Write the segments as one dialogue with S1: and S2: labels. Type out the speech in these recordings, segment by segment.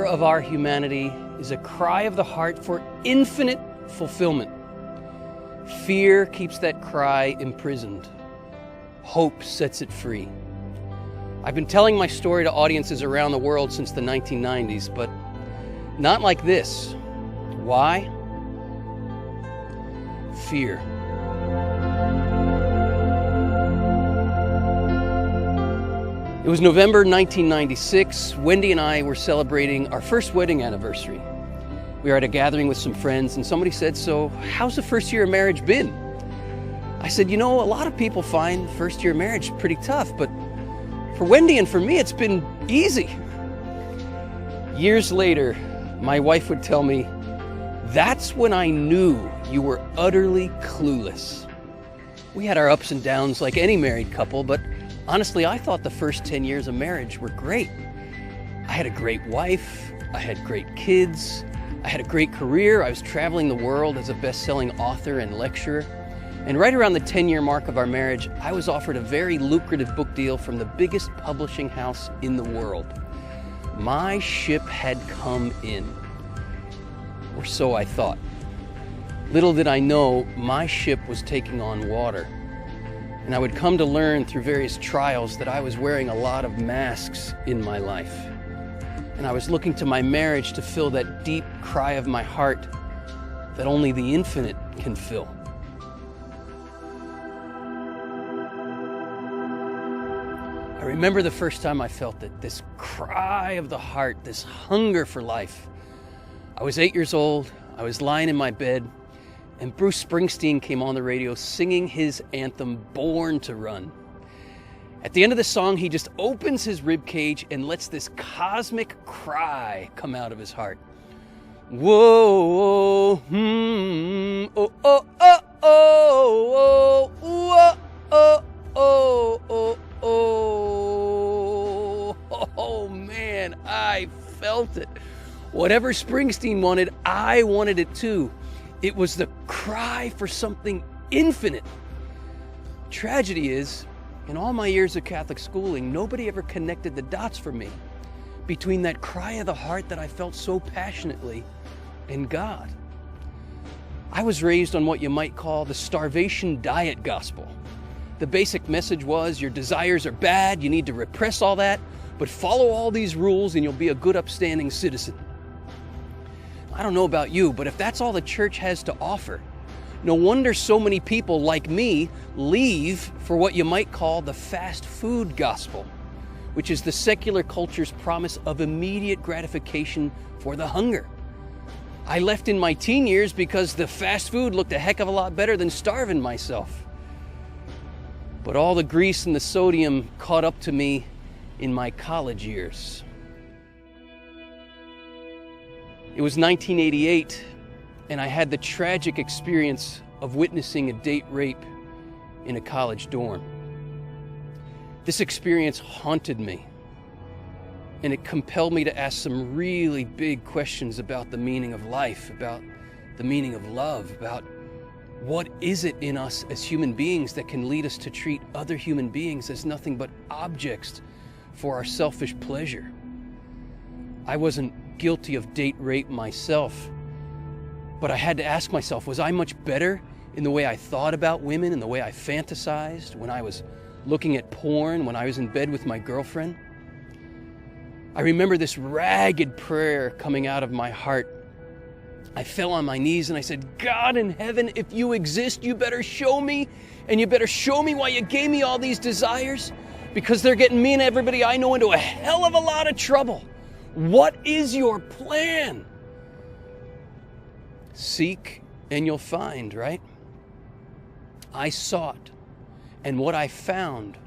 S1: of our humanity is a cry of the heart for infinite fulfillment. Fear keeps that cry imprisoned. Hope sets it free. I've been telling my story to audiences around the world since the 1990s, but not like this. Why? Fear. It was November 1996. Wendy and I were celebrating our first wedding anniversary. We were at a gathering with some friends, and somebody said, "So how's the first year of marriage been?" I said, "You know, a lot of people find first year of marriage pretty tough, but for Wendy and for me, it's been easy." Years later, my wife would tell me, "That's when I knew you were utterly clueless." We had our ups and downs like any married couple, but honestly, I thought the first 10 years of marriage were great. I had a great wife, I had great kids, I had a great career, I was traveling the world as a best-selling author and lecturer. And right around the 10-year mark of our marriage, I was offered a very lucrative book deal from the biggest publishing house in the world. My ship had come in, or so I thought. Little did I know, my ship was taking on water. And I would come to learn through various trials that I was wearing a lot of masks in my life. And I was looking to my marriage to fill that deep cry of my heart that only the infinite can fill. I remember the first time I felt it, this cry of the heart, this hunger for life. I was 8 years old, I was lying in my bed, and Bruce Springsteen came on the radio singing his anthem, Born to Run. At the end of the song, he just opens his ribcage and lets this cosmic cry come out of his heart. Whoa, oh, oh, oh, oh, oh, oh, oh, oh, oh, oh, oh, man, I felt it. Whatever Springsteen wanted, I wanted it too. It was the cry for something infinite. Tragedy is, in all my years of Catholic schooling, nobody ever connected the dots for me between that cry of the heart that I felt so passionately and God. I was raised on what you might call the starvation diet gospel. The basic message was your desires are bad, you need to repress all that, but follow all these rules and you'll be a good upstanding citizen. I don't know about you, but if that's all the church has to offer, no wonder so many people like me leave for what you might call the fast food gospel, which is the secular culture's promise of immediate gratification for the hunger. I left in my teen years because the fast food looked a heck of a lot better than starving myself. But all the grease and the sodium caught up to me in my college years. It was 1988, and I had the tragic experience of witnessing a date rape in a college dorm. This experience haunted me, and it compelled me to ask some really big questions about the meaning of life, about the meaning of love, about what is it in us as human beings that can lead us to treat other human beings as nothing but objects for our selfish pleasure. I wasn't guilty of date rape myself, but I had to ask myself, was I much better in the way I thought about women and the way I fantasized when I was looking at porn, when I was in bed with my girlfriend? I remember this ragged prayer coming out of my heart. I fell on my knees and I said, "God in heaven, if you exist, you better show me, and you better show me why you gave me all these desires, because they're getting me and everybody I know into a hell of a lot of trouble. What is your plan?" Seek and you'll find, right? I sought, and what I found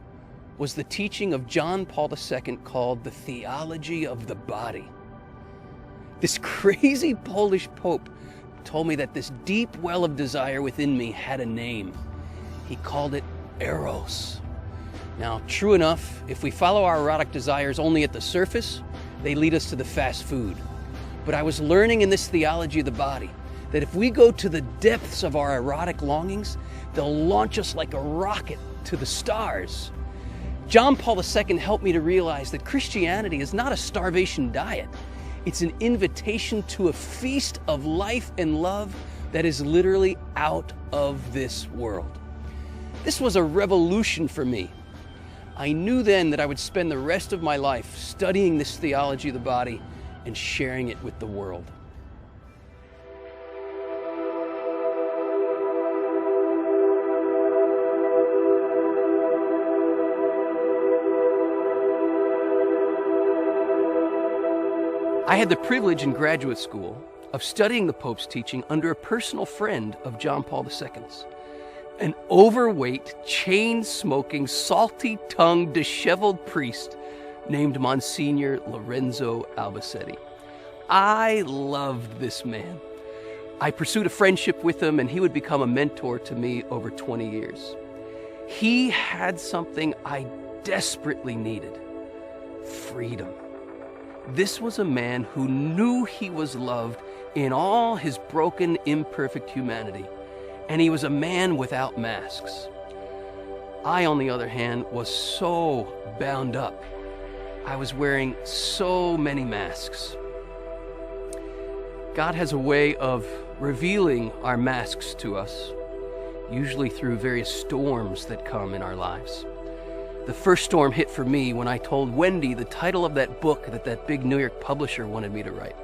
S1: was the teaching of John Paul II called the theology of the body. This crazy Polish Pope told me that this deep well of desire within me had a name. He called it Eros. Now, true enough, if we follow our erotic desires only at the surface, they lead us to the fast food. But I was learning in this theology of the body that if we go to the depths of our erotic longings, they'll launch us like a rocket to the stars. John Paul II helped me to realize that Christianity is not a starvation diet. It's an invitation to a feast of life and love that is literally out of this world. This was a revolution for me. I knew then that I would spend the rest of my life studying this theology of the body and sharing it with the world. I had the privilege in graduate school of studying the Pope's teaching under a personal friend of John Paul II's, an overweight, chain-smoking, salty-tongued, disheveled priest named Monsignor Lorenzo Albacetti. I loved this man. I pursued a friendship with him, and he would become a mentor to me over 20 years. He had something I desperately needed: freedom. This was a man who knew he was loved in all his broken, imperfect humanity, and he was a man without masks. I, on the other hand, was so bound up. I was wearing so many masks. God has a way of revealing our masks to us, usually through various storms that come in our lives. The first storm hit for me when I told Wendy the title of that book that big New York publisher wanted me to write.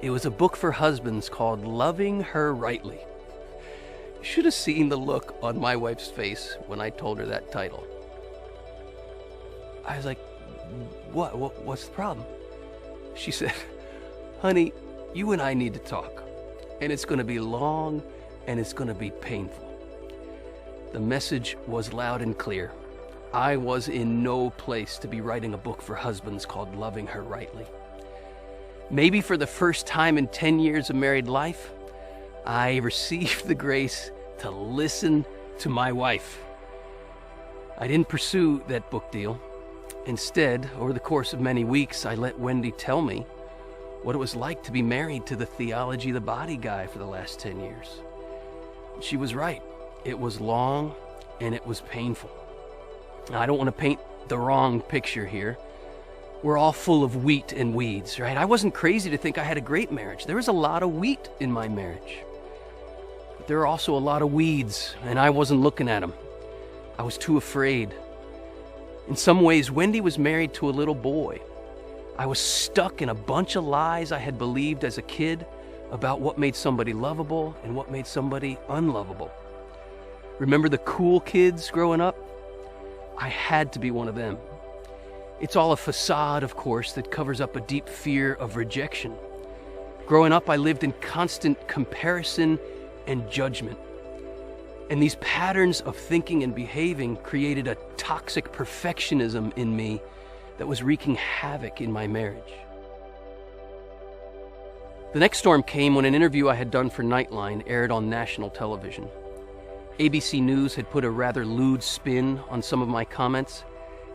S1: It was a book for husbands called Loving Her Rightly. You should have seen the look on my wife's face when I told her that title. I was like, what's the problem? She said, honey, you and I need to talk, and it's going to be long and it's going to be painful. The message was loud and clear. I was in no place to be writing a book for husbands called Loving Her Rightly. Maybe for the first time in 10 years of married life, I received the grace to listen to my wife. I didn't pursue that book deal. Instead, over the course of many weeks, I let Wendy tell me what it was like to be married to the theology of the body guy for the last 10 years. She was right. It was long and it was painful. Now, I don't want to paint the wrong picture here. We're all full of wheat and weeds, right? I wasn't crazy to think I had a great marriage. There was a lot of wheat in my marriage. But there are also a lot of weeds, and I wasn't looking at them. I was too afraid. In some ways, Wendy was married to a little boy. I was stuck in a bunch of lies I had believed as a kid about what made somebody lovable and what made somebody unlovable. Remember the cool kids growing up? I had to be one of them. It's all a facade, of course, that covers up a deep fear of rejection. Growing up, I lived in constant comparison and judgment. And these patterns of thinking and behaving created a toxic perfectionism in me that was wreaking havoc in my marriage. The next storm came when an interview I had done for Nightline aired on national television. ABC News had put a rather lewd spin on some of my comments,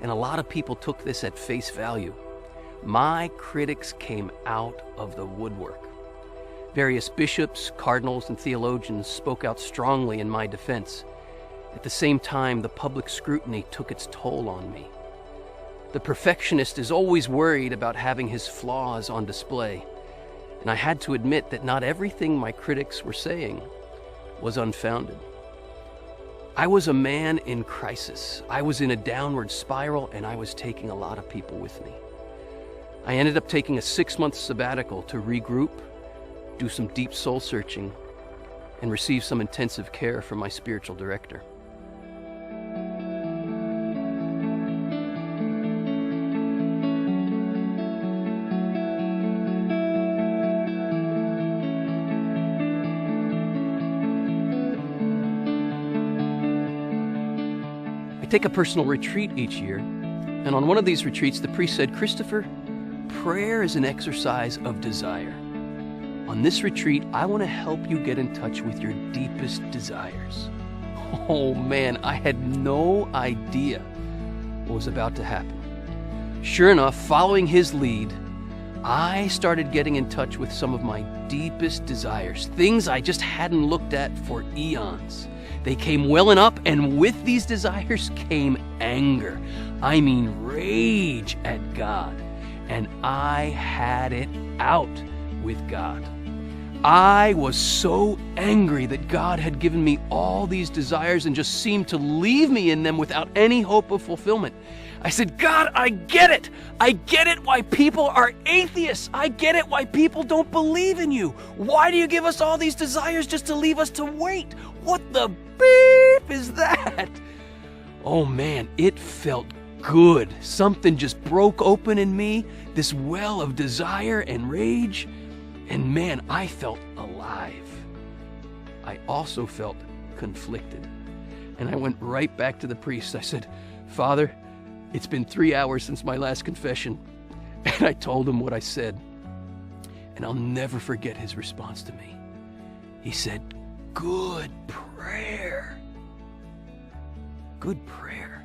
S1: and a lot of people took this at face value. My critics came out of the woodwork. Various bishops, cardinals, and theologians spoke out strongly in my defense. At the same time, the public scrutiny took its toll on me. The perfectionist is always worried about having his flaws on display, and I had to admit that not everything my critics were saying was unfounded. I was a man in crisis. I was in a downward spiral, and I was taking a lot of people with me. I ended up taking a 6-month sabbatical to regroup, do some deep soul searching, and receive some intensive care from my spiritual director. I take a personal retreat each year, and on one of these retreats, the priest said, Christoper, prayer is an exercise of desire. On this retreat, I want to help you get in touch with your deepest desires. Oh man, I had no idea what was about to happen. Sure enough, following his lead, I started getting in touch with some of my deepest desires, things I just hadn't looked at for eons. They came welling up, and with these desires came anger. I mean, rage at God. and I had it out with God. I was so angry that God had given me all these desires and just seemed to leave me in them without any hope of fulfillment. I said, God, I get it. I get it why people are atheists. I get it why people don't believe in you. Why do you give us all these desires just to leave us to wait? What the beep is that? Oh man, it felt good. Something just broke open in me, this well of desire and rage. And man, I felt alive. I also felt conflicted. And I went right back to the priest. I said, Father, it's been 3 hours since my last confession. And I told him what I said. And I'll never forget his response to me. He said, good prayer. Good prayer.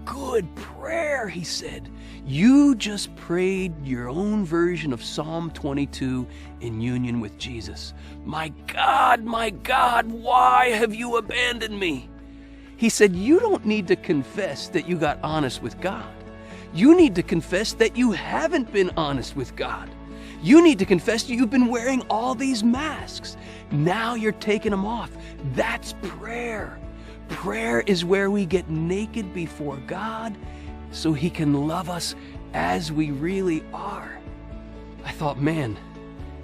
S1: Good prayer, he said. You just prayed your own version of Psalm 22 in union with Jesus. My God, why have you abandoned me? He said, you don't need to confess that you got honest with God. You need to confess that you haven't been honest with God. You need to confess that you've been wearing all these masks. Now you're taking them off. That's prayer. Prayer is where we get naked before God so He can love us as we really are. I thought, man,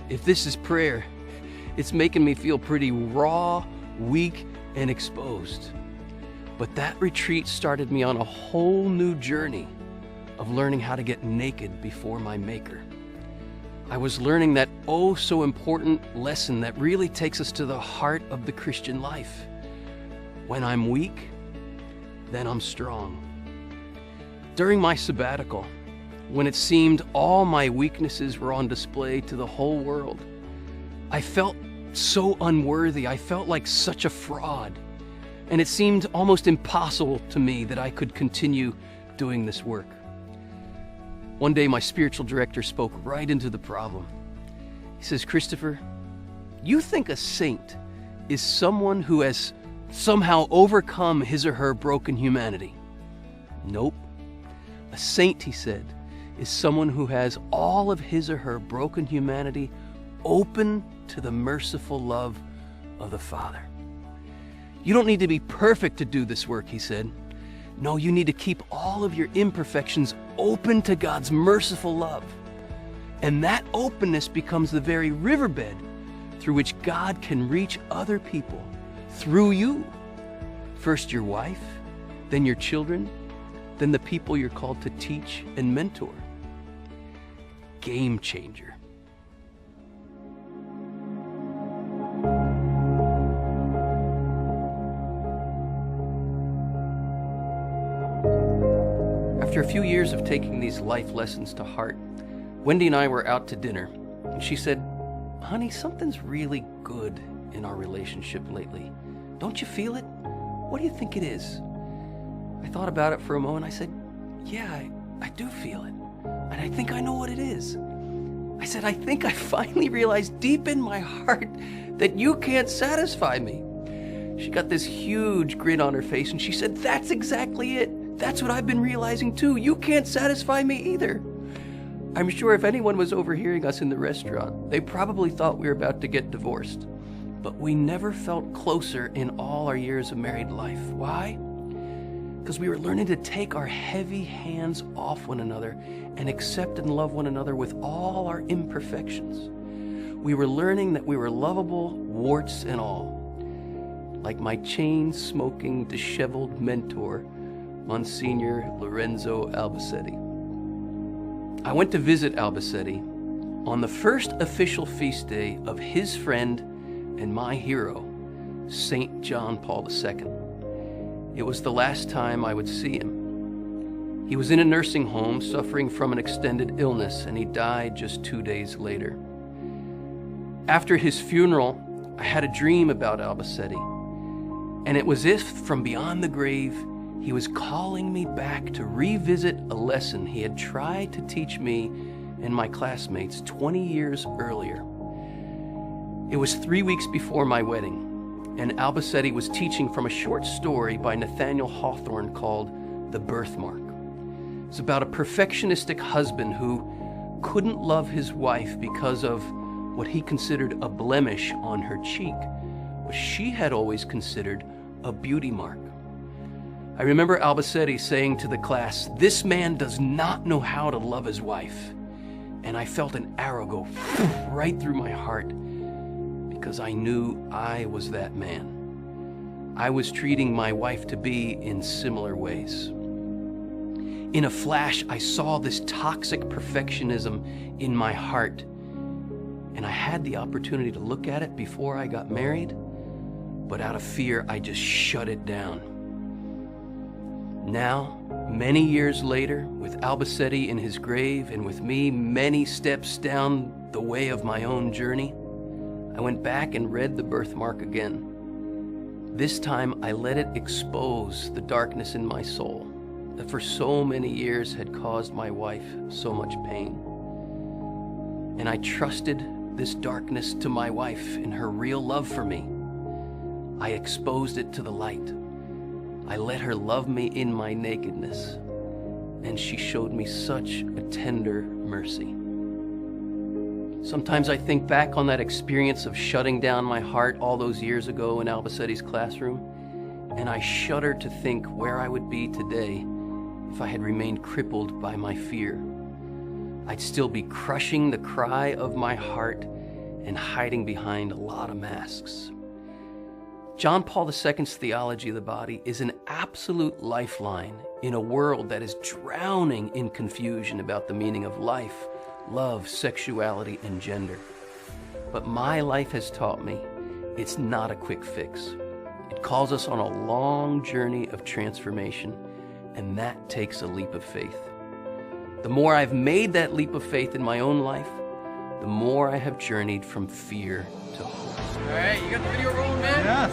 S1: if this is prayer, it's making me feel pretty raw, weak, and exposed. But that retreat started me on a whole new journey of learning how to get naked before my Maker. I was learning that oh so important lesson that really takes us to the heart of the Christian life. When I'm weak, then I'm strong. During my sabbatical, when it seemed all my weaknesses were on display to the whole world, I felt so unworthy. I felt like such a fraud. And it seemed almost impossible to me that I could continue doing this work. One day, my spiritual director spoke right into the problem. He says, Christopher, you think a saint is someone who has somehow overcome his or her broken humanity? Nope. A saint, he said, is someone who has all of his or her broken humanity open to the merciful love of the Father. You don't need to be perfect to do this work, he said. No, you need to keep all of your imperfections open to God's merciful love. And that openness becomes the very riverbed through which God can reach other people through you. First your wife, then your children, then the people you're called to teach and mentor. Game changer. After a few years of taking these life lessons to heart, Wendy and I were out to dinner, and she said, honey, something's really good in our relationship lately. Don't you feel it? What do you think it is? I thought about it for a moment. I said, yeah, I do feel it. And I think I know what it is. I said, I think I finally realized deep in my heart that you can't satisfy me. She got this huge grin on her face and she said, that's exactly it. That's what I've been realizing too. You can't satisfy me either. I'm sure if anyone was overhearing us in the restaurant, they probably thought we were about to get divorced. But we never felt closer in all our years of married life. Why? Because we were learning to take our heavy hands off one another and accept and love one another with all our imperfections. We were learning that we were lovable, warts and all. Like my chain-smoking, disheveled mentor, Monsignor Lorenzo Albacete. I went to visit Albacete on the first official feast day of his friend and my hero, St. John Paul II. It was the last time I would see him. He was in a nursing home suffering from an extended illness, and he died just 2 days later. After his funeral, I had a dream about Albacete, and it was as if from beyond the grave, he was calling me back to revisit a lesson he had tried to teach me and my classmates 20 years earlier. It was 3 weeks before my wedding, and Albacete was teaching from a short story by Nathaniel Hawthorne called The Birthmark. It's about a perfectionistic husband who couldn't love his wife because of what he considered a blemish on her cheek, what she had always considered a beauty mark. I remember Albacete saying to the class, "This man does not know how to love his wife." And I felt an arrow go right through my heart because I knew I was that man. I was treating my wife to be in similar ways. In a flash, I saw this toxic perfectionism in my heart, and I had the opportunity to look at it before I got married, but out of fear, I just shut it down. Now, many years later, with Albacete in his grave and with me many steps down the way of my own journey, I went back and read the birthmark again. This time, I let it expose the darkness in my soul that for so many years had caused my wife so much pain. And I trusted this darkness to my wife and her real love for me. I exposed it to the light. I let her love me in my nakedness, and she showed me such a tender mercy. Sometimes I think back on that experience of shutting down my heart all those years ago in Albacete's classroom, and I shudder to think where I would be today if I had remained crippled by my fear. I'd still be crushing the cry of my heart and hiding behind a lot of masks. John Paul II's theology of the body is an absolute lifeline in a world that is drowning in confusion about the meaning of life, love, sexuality, and gender. But my life has taught me it's not a quick fix. It calls us on a long journey of transformation, and that takes a leap of faith. The more I've made that leap of faith in my own life, the more I have journeyed from fear to hope.
S2: All right, you got the video rolling, man?
S3: Yes.